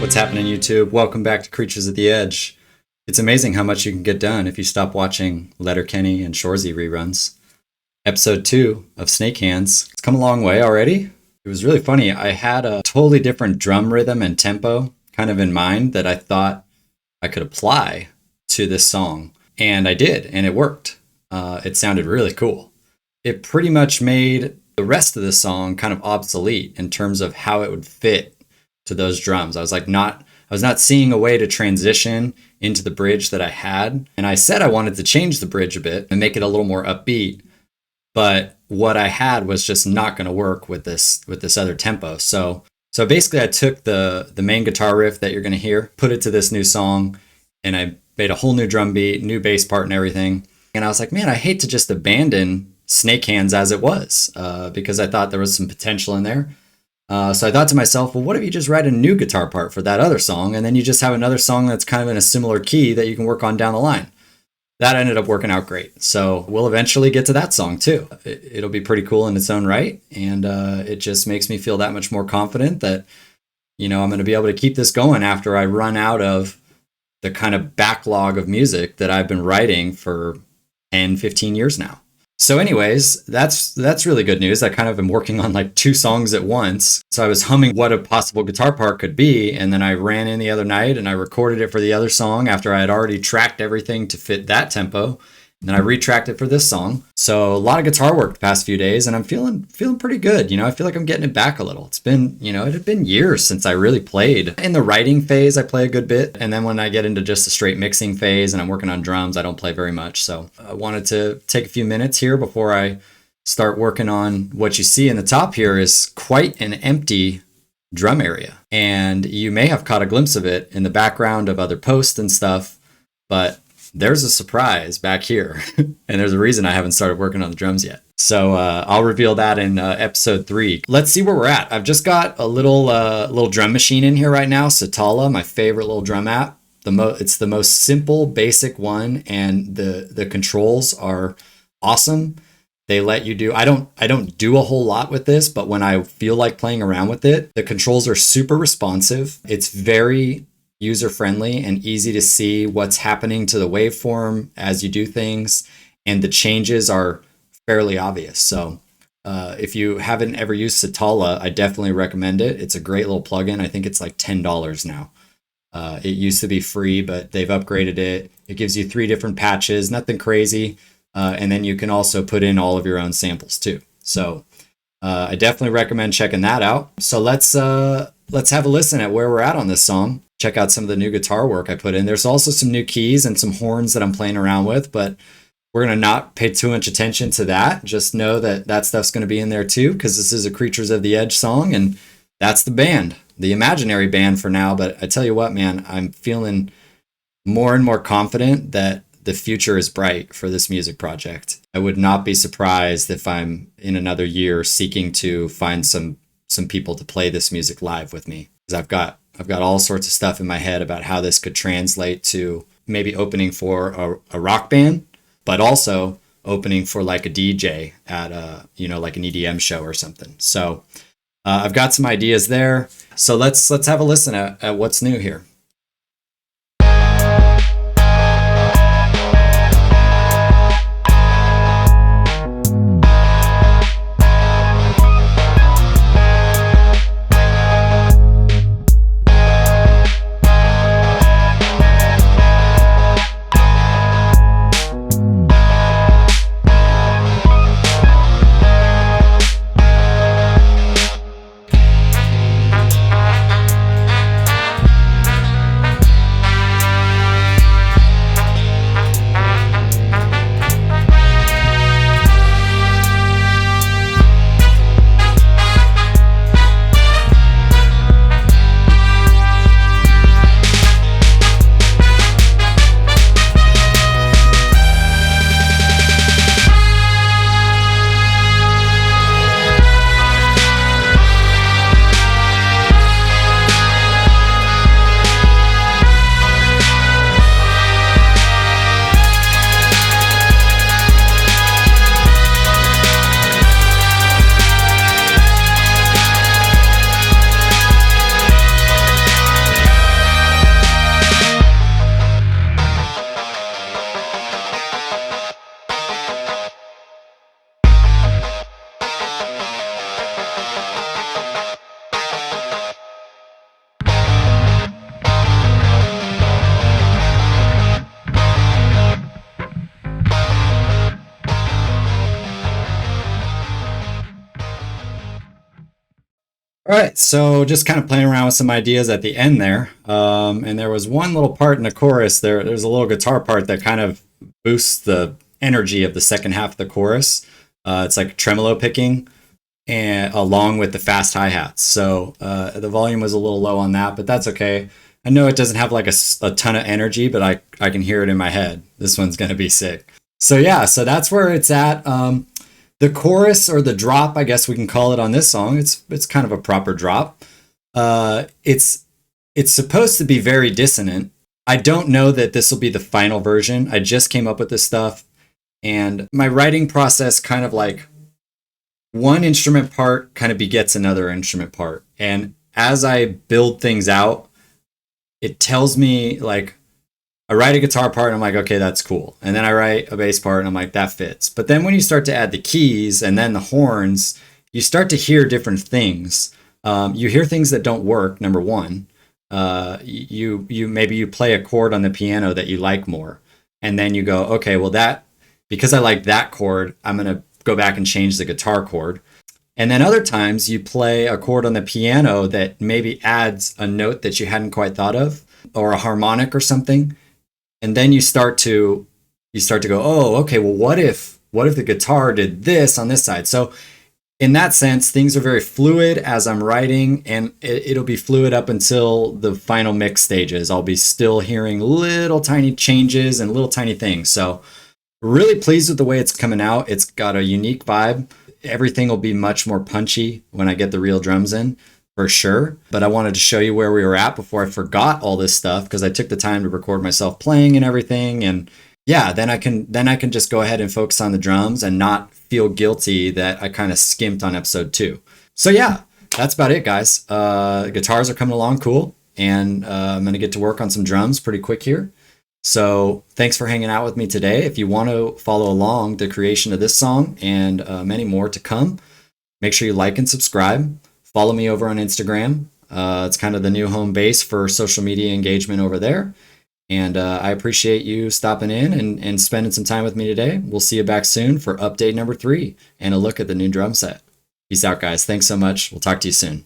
What's happening, YouTube? Welcome back to Creatures of the Edge. It's amazing how much you can get done if you stop watching Letterkenny and Shoresy reruns. Episode 2 of Snake Hands. It's come a long way already. It was really funny. I had a totally different drum rhythm and tempo kind of in mind that I thought I could apply to this song. And I did, and it worked. It sounded really cool. It pretty much made the rest of the song kind of obsolete in terms of how it would fit to those drums. I was not seeing a way to transition into the bridge that I had. And I said I wanted to change the bridge a bit and make it a little more upbeat. But what I had was just not going to work with this other tempo. So basically I took the main guitar riff that you're going to hear, put it to this new song, and I made a whole new drum beat, new bass part and everything. And I was like, man, I hate to just abandon Snake Hands as it was, because I thought there was some potential in there. So I thought to myself, well, what if you just write a new guitar part for that other song, and then you just have another song that's kind of in a similar key that you can work on down the line? That ended up working out great. So we'll eventually get to that song too. It'll be pretty cool in its own right. And it just makes me feel that much more confident that, I'm going to be able to keep this going after I run out of the kind of backlog of music that I've been writing for 10, 15 years now. So anyways, that's really good news. I kind of am working on like 2 songs at once. So I was humming what a possible guitar part could be. And then I ran in the other night and I recorded it for the other song after I had already tracked everything to fit that tempo. And then I retracked it for this song. So a lot of guitar work the past few days, and I'm feeling pretty good. I feel like I'm getting it back a little. It's been, it had been years since I really played. In the writing phase, I play a good bit. And then when I get into just the straight mixing phase and I'm working on drums, I don't play very much. So I wanted to take a few minutes here before I start working on what you see in the top here is quite an empty drum area. And you may have caught a glimpse of it in the background of other posts and stuff, but there's a surprise back here. And there's a reason I haven't started working on the drums yet. So I'll reveal that in episode 3. Let's see where we're at. I've just got a little drum machine in here right now. Satala, my favorite little drum app. It's the most simple, basic one. And the controls are awesome. They let you do, I don't do a whole lot with this, but when I feel like playing around with it, the controls are super responsive. It's very user-friendly and easy to see what's happening to the waveform as you do things, and the changes are fairly obvious. So if you haven't ever used Satala, I definitely recommend it. It's a great little plugin. I think it's like $10 now. It used to be free, but they've upgraded it. It gives you 3 different patches, nothing crazy, and then you can also put in all of your own samples too. So I definitely recommend checking that out. So let's have a listen at where we're at on this song. Check out some of the new guitar work I put in. There's also some new keys and some horns that I'm playing around with, but we're going to not pay too much attention to that. Just know that stuff's going to be in there too, because this is a Creatures of the Edge song, and that's the band, the imaginary band for now. But I tell you what, man, I'm feeling more and more confident that the future is bright for this music project. I would not be surprised if I'm in another year seeking to find some people to play this music live with me, because I've got all sorts of stuff in my head about how this could translate to maybe opening for a rock band, but also opening for like a DJ at like an EDM show or something. So I've got some ideas there. So let's have a listen at what's new here. All right, so just kind of playing around with some ideas at the end there. And there was one little part in the chorus. There's a little guitar part that kind of boosts the energy of the second half of the chorus. It's like tremolo picking, and along with the fast hi-hats. So the volume was a little low on that, but that's okay. I know it doesn't have like a ton of energy, but I can hear it in my head. This one's going to be sick. So yeah, so that's where it's at. The chorus, or the drop, I guess we can call it on this song. It's kind of a proper drop. It's supposed to be very dissonant. I don't know that this will be the final version. I just came up with this stuff, and my writing process kind of like one instrument part kind of begets another instrument part. And as I build things out, it tells me, like, I write a guitar part and I'm like, okay, that's cool. And then I write a bass part and I'm like, that fits. But then when you start to add the keys and then the horns, you start to hear different things. You hear things that don't work, number one. You maybe you play a chord on the piano that you like more. And then you go, okay, well, that, because I like that chord, I'm going to go back and change the guitar chord. And then other times you play a chord on the piano that maybe adds a note that you hadn't quite thought of, or a harmonic or something. And then you start to go, oh, okay, well, what if the guitar did this on this side? So in that sense, things are very fluid as I'm writing, and it'll be fluid up until the final mix stages. I'll be still hearing little tiny changes and little tiny things. So really pleased with the way it's coming out. It's got a unique vibe. Everything will be much more punchy when I get the real drums in, for sure. But I wanted to show you where we were at before I forgot all this stuff, because I took the time to record myself playing and everything. And yeah, then I can just go ahead and focus on the drums and not feel guilty that I kind of skimped on episode 2. So yeah, that's about it, guys. Guitars are coming along cool, and I'm going to get to work on some drums pretty quick here. So thanks for hanging out with me today. If you want to follow along the creation of this song and many more to come, make sure you like and subscribe. Follow me over on Instagram. It's kind of the new home base for social media engagement over there. And I appreciate you stopping in and spending some time with me today. We'll see you back soon for update number 3 and a look at the new drum set. Peace out, guys. Thanks so much. We'll talk to you soon.